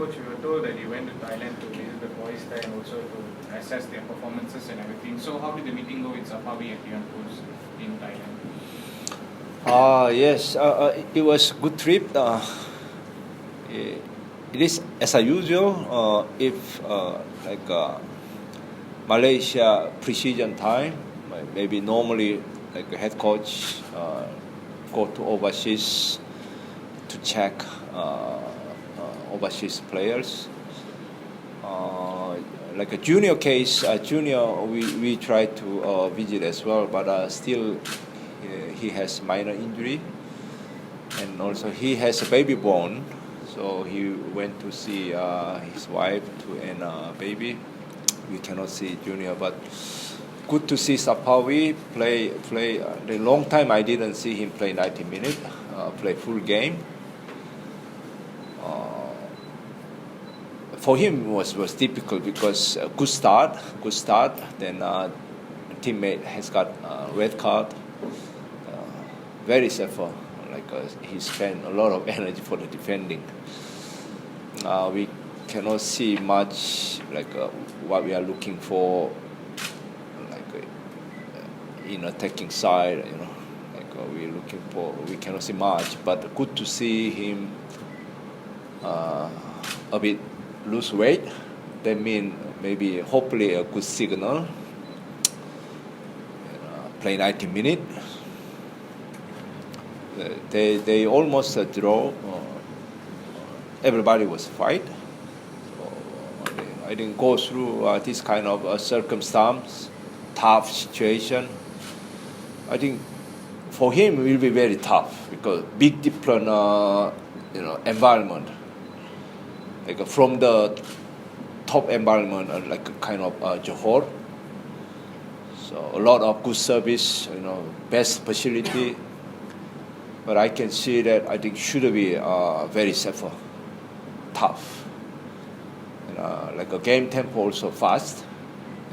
coach, we were told that you went to Thailand to visit the boys there and also to assess their performances and everything. So how did the meeting go with Safawi and Kim Pan-gon in Thailand? Yes, it was a good trip. It is as usual. If Malaysia precision time, maybe normally like a head coach go to overseas to check overseas players. Like a junior case, we try to visit as well, but still he has minor injury, and also he has a baby born, so he went to see his wife and baby. We cannot see junior, but good to see Safawi play. The long time I didn't see him play 90 minutes, play full game. For him was difficult because good start. Then teammate has got red card. Very suffer. He spent a lot of energy for the defending. We cannot see much what we are looking for, in attacking side. We're looking for. We cannot see much, but good to see him a bit lose weight. That means maybe hopefully a good signal. Play 90 minutes. They almost draw. Everybody was fight. So I didn't go through this kind of circumstance, tough situation. I think for him it will be very tough because big different environment. From the top environment, like a kind of Johor. So a lot of good service, best facility. But I can see that I think should be very suffer, tough. Like a game tempo also fast.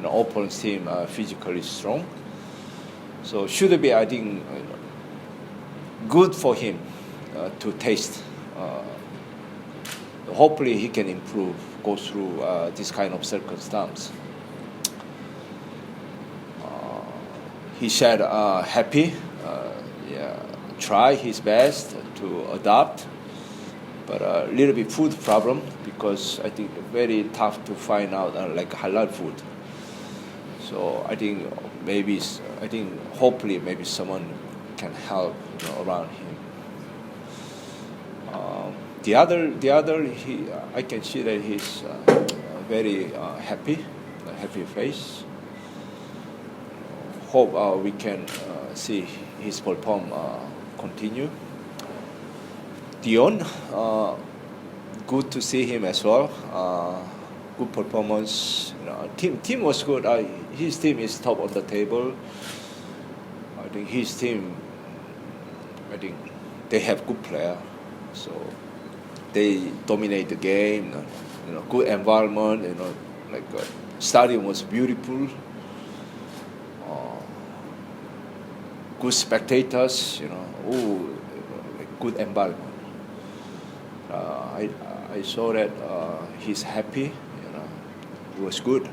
Opponent team physically strong. So should be I think good for him to taste. Hopefully he can improve, go through this kind of circumstance. He said happy, try his best to adapt, but a little bit food problem because I think very tough to find out like halal food. So I think hopefully maybe someone can help around him. The other, I can see that he's very happy face. Hope we can see his perform continue. Dion, good to see him as well. Good performance. Team was good. His team is top on the table. I think his team. I think they have good player, so they dominate the game. Good environment. Stadium was beautiful. Good spectators. Good environment. I saw that he's happy. It was good.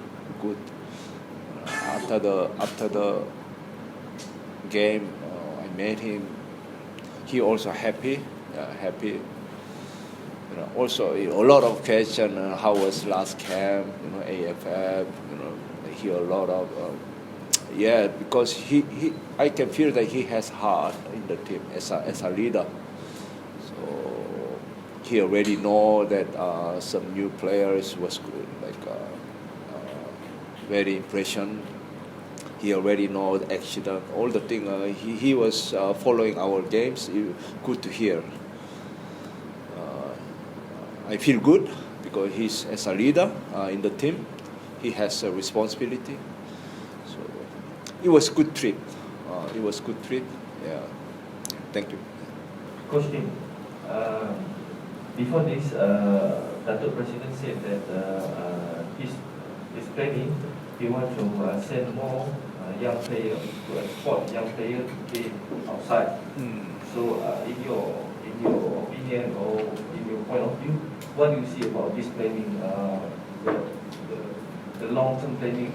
After the game, I met him. He also happy. Also a lot of question. How was last camp? AFF. I hear a lot of. Because I can feel that he has heart in the team as a leader. So he already know that some new players was good, very impression. He already know the accident, all the thing. He was following our games. Good to hear. I feel good because he's as a leader in the team. He has a responsibility. So it was good trip. Yeah. Thank you. Coach Tim, before this, Datuk President said that his planning, he wants to send more young players to export young players to play outside. So, in your opinion or in your point of view, what do you see about this planning, the, the long-term planning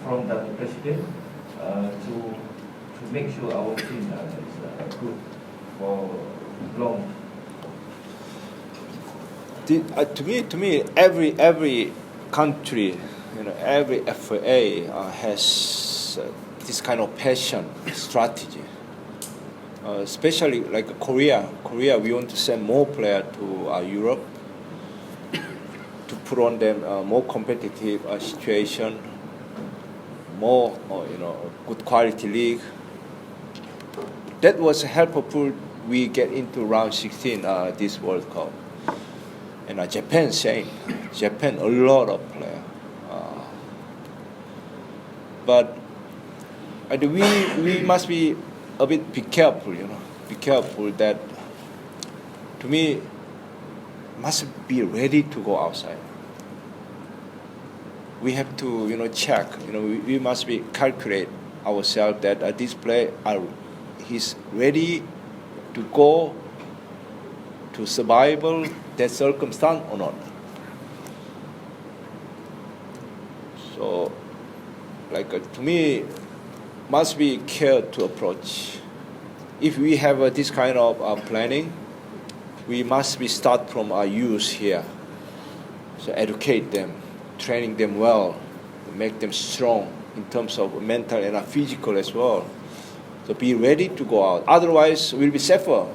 from the president to make sure our team is good for long? To me, every country, every FA has this kind of passion strategy. Especially like Korea, we want to send more players to Europe to put on them more competitive situation, more good quality league. That was helpful. We get into round 16 this World Cup, and Japan same. Japan a lot of players, but we must be a bit be careful, be careful that, to me, must be ready to go outside. We have to, check, we must be calculate ourselves that this player he's ready to go to survival that circumstance or not. So, to me, must be care to approach. If we have this kind of planning, we must be start from our youth here. So educate them, training them well, make them strong in terms of mental and physical as well. So be ready to go out. Otherwise, we'll be safer.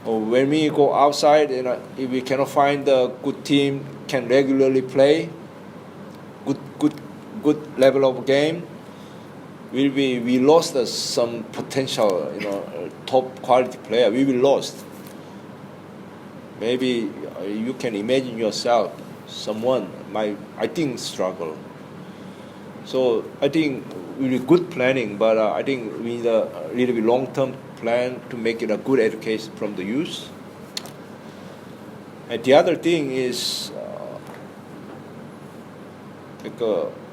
Or when we go outside, if we cannot find a good team can regularly play, good level of game, we lost some potential, top quality player. We will lost. Maybe you can imagine yourself, someone might, I think, struggle. So I think really good planning, but I think we need a little bit long-term plan to make it a good education from the youth. And the other thing is,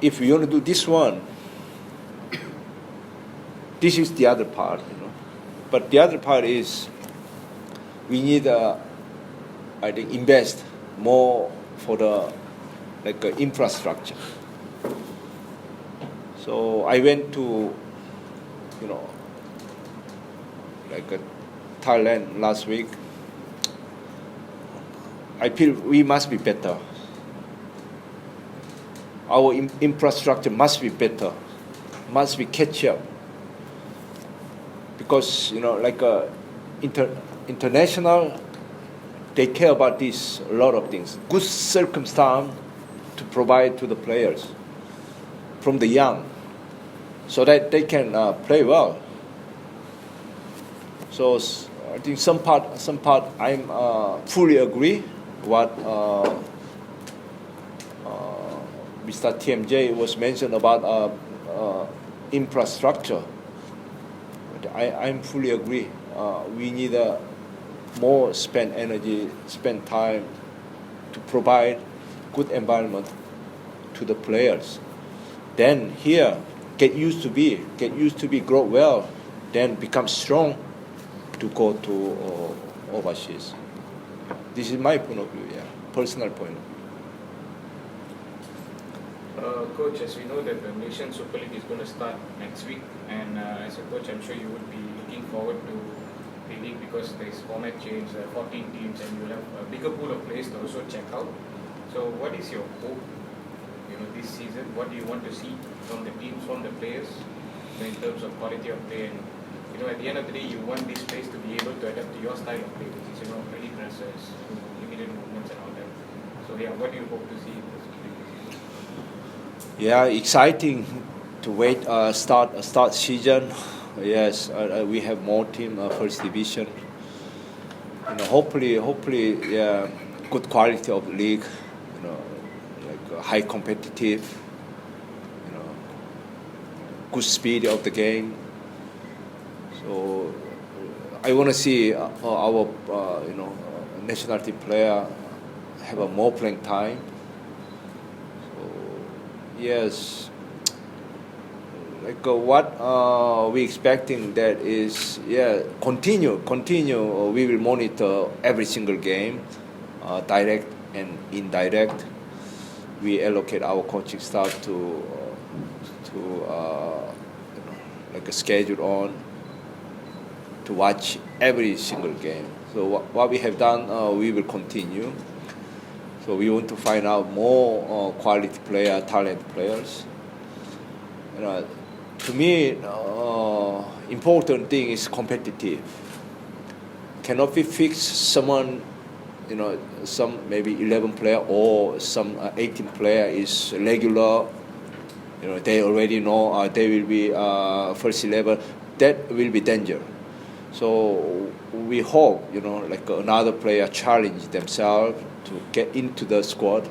if you want to do this one, this is the other part, But the other part is we need, I think, invest more for the infrastructure. So I went to, Thailand last week. I feel we must be better. Our infrastructure must be better, must be catch up. Because international, they care about this, a lot of things. Good circumstance to provide to the players from the young, so that they can play well. So I think some part I'm fully agree what Mr. TMJ was mentioned about infrastructure. I'm fully agree. We need more spend energy, spend time to provide good environment to the players. Then here, get used to be, grow well, then become strong to go to overseas. This is my point of view, personal point of view. Coach, as we know that the Malaysian Super League is going to start next week, and as a coach, I'm sure you would be looking forward to the league because there's format change, 14 teams, and you'll have a bigger pool of players to also check out. So, what is your hope, this season? What do you want to see from the teams, from the players, in terms of quality of play? And at the end of the day, you want these players to be able to adapt to your style of play, which is ready presses, limited movements, and all that. So, what do you hope to see in this league? Yeah, exciting to wait start season. Yes, we have more team first division. Hopefully, good quality of league. High competitive. Good speed of the game. So I want to see our national team player have a more playing time. Yes, what we expecting that is continue. We will monitor every single game, direct and indirect. We allocate our coaching staff to like a schedule on to watch every single game. So what we have done, we will continue. So we want to find out more quality player, talent players. To me, important thing is competitive. Cannot be fixed someone, some maybe 11 player or some 18 player is regular. They already know they will be first 11. That will be danger. So we hope, like another player challenge themselves to get into the squad,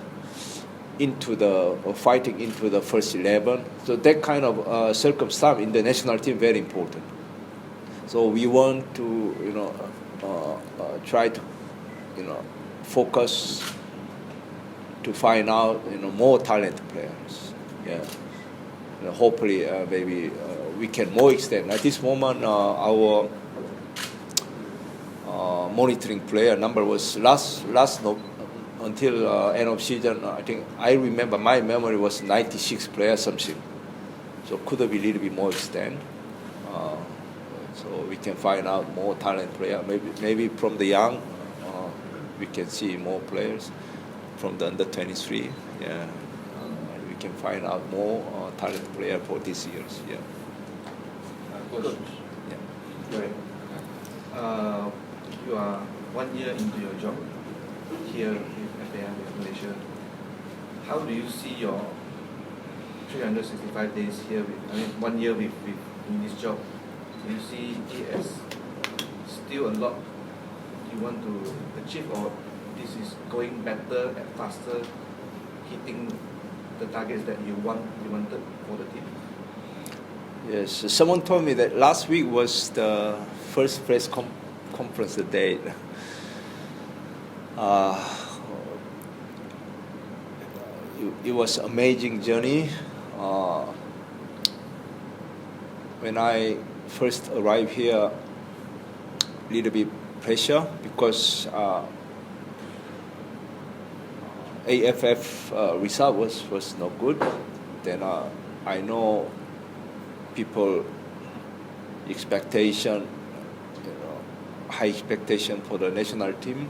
fighting into the first 11. So that kind of circumstance in the national team very important. So we want to, try to, focus to find out, more talented players. Yeah. Hopefully, maybe we can more extend. At this moment, our monitoring player number was until end of season. I think I remember my memory was 96 players something. So could have been a little bit more extend. So we can find out more talent player. Maybe from the young, we can see more players from the under 23. Yeah. We can find out more talent player for this years. Yeah. Coach. Yeah. Right. You are 1 year into your job here with FAM in Malaysia. How do you see your 365 days here? 1 year in this job. Do you see it as still a lot you want to achieve, or this is going better and faster, hitting the targets that you wanted for the team? Yes, someone told me that last week was the first press conference day. It was an amazing journey. When I first arrived here, a little bit pressure because AFF result was not good. Then I know people expectation, high expectation for the national team.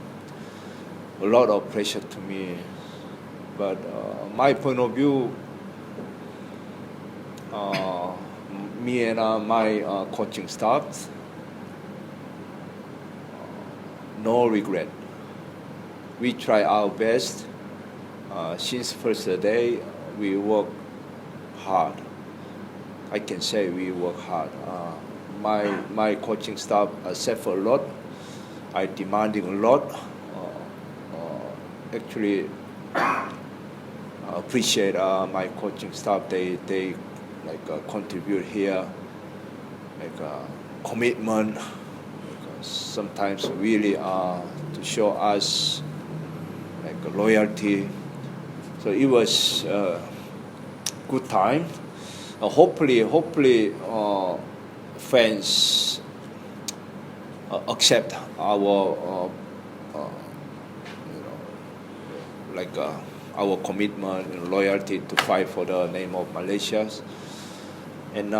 A lot of pressure to me, but my point of view, me and my coaching staff, no regret. We try our best. Since first day, we work hard. I can say we work hard. My coaching staff suffer a lot. I demanding a lot. Actually, appreciate my coaching staff. They like contribute here, like commitment. Sometimes really to show us like loyalty. So it was a good time. Hopefully, fans accept our our commitment and loyalty to fight for the name of Malaysia. And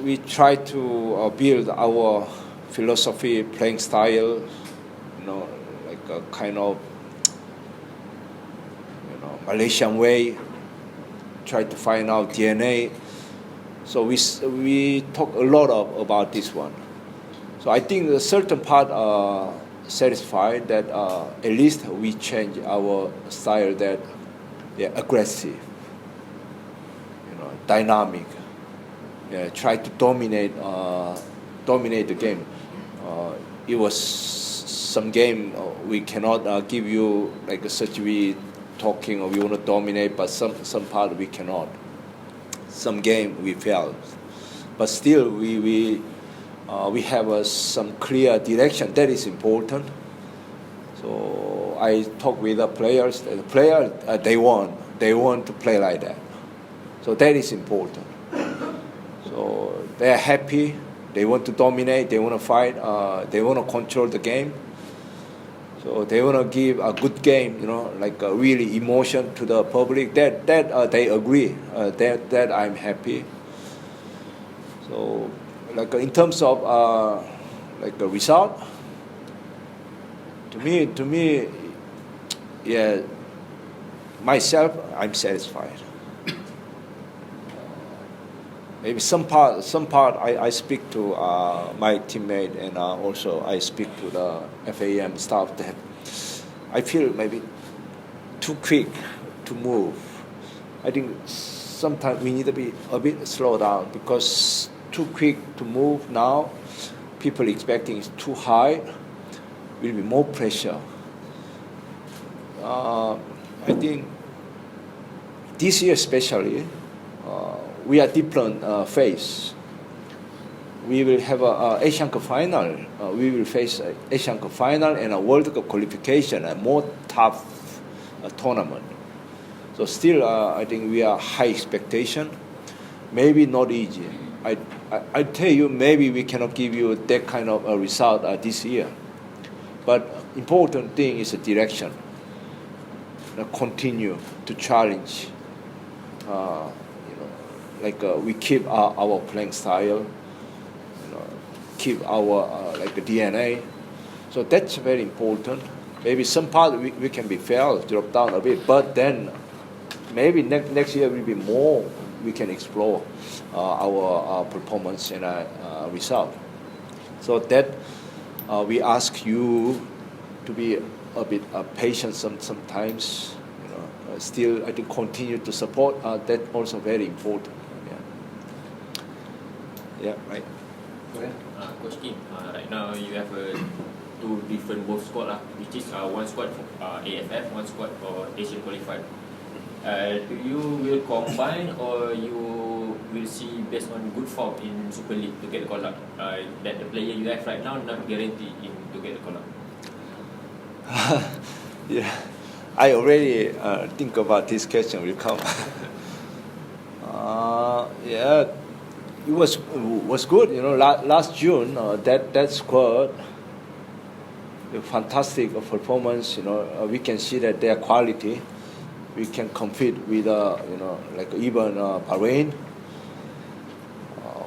we try to build our philosophy, playing style, like a kind of Malaysian way. Try to find out DNA. So we talk a lot about this one. So I think a certain part satisfied that at least we change our style that aggressive, dynamic. Try to dominate the game. It was some game we cannot give you like such we talking or we want to dominate, but some part we cannot. Some game we failed, but still we have some clear direction. That is important. So I talk with the players. The players they want to play like that. So that is important. So they are happy. They want to dominate. They want to fight. They want to control the game. So they want to give a good game, like a really emotion to the public. That they agree. That I'm happy. So, like in terms of like a result, to me, yeah, myself, I'm satisfied. Maybe some part I speak to my teammate, and also I speak to the FAM staff that I feel maybe too quick to move. I think sometimes we need to be a bit slow down, because too quick to move now, people expecting it's too high, will be more pressure. I think this year especially, we are different phase. We will have a Asian Cup final. We will face a Asian Cup final and a World Cup qualification, a more tough tournament. So still, I think we are high expectation. Maybe not easy. I tell you, maybe we cannot give you that kind of a result this year. But important thing is the direction. Continue to challenge. We keep our playing style, keep our DNA. So that's very important. Maybe some part we can be fair, drop down a bit, but then maybe next year will be more. We can explore our performance and result. So that we ask you to be a bit patient sometimes. Still, I think continue to support. That also very important. Yeah, right. Coach Kim, right now you have two different both squad, which is one squad for AFF, one squad for Asian qualified. Do you will combine, or you will see based on good form in Super League to get the call up? That the player you have right now not guaranteed to get the call up. Yeah, I already think about this question will come. Yeah. It was good, last June, that squad, a fantastic performance, we can see that their quality, we can compete with, even Bahrain.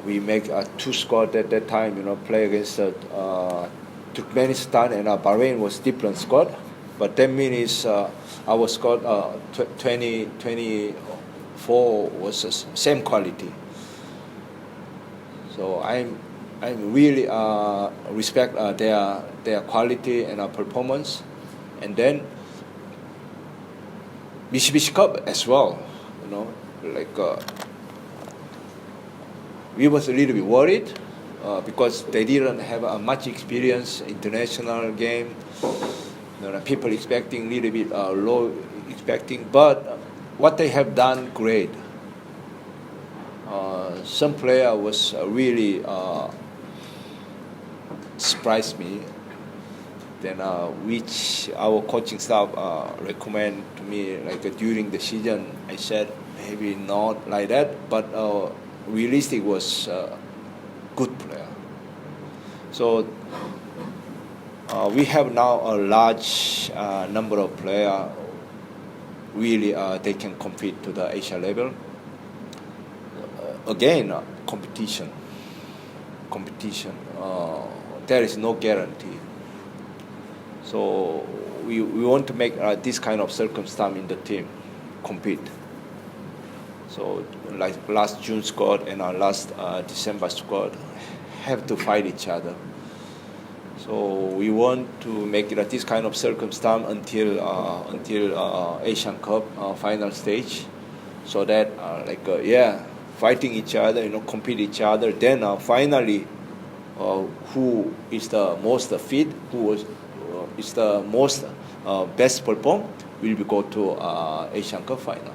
We make two squad at that time, play against Turkmenistan, and Bahrain was different squad, but that means our squad 2024 was same quality. So I'm really respect their quality and performance, and then Mitsubishi Cup as well. We was a little bit worried because they didn't have much experience international game. People expecting a little bit low expecting, but what they have done great. Some player was really surprised me. Then which our coaching staff recommend to me, during the season, I said maybe not like that, but realistic was good player. So we have now a large number of players. Really, they can compete to the Asia level. Again, competition. There is no guarantee. So we want to make this kind of circumstance in the team compete. So like last June squad and our last December squad have to fight each other. So we want to make it this kind of circumstance until Asian Cup final stage, so that fighting each other, compete each other. Then finally, who is the most fit, is the most best perform, will go to Asian Cup final.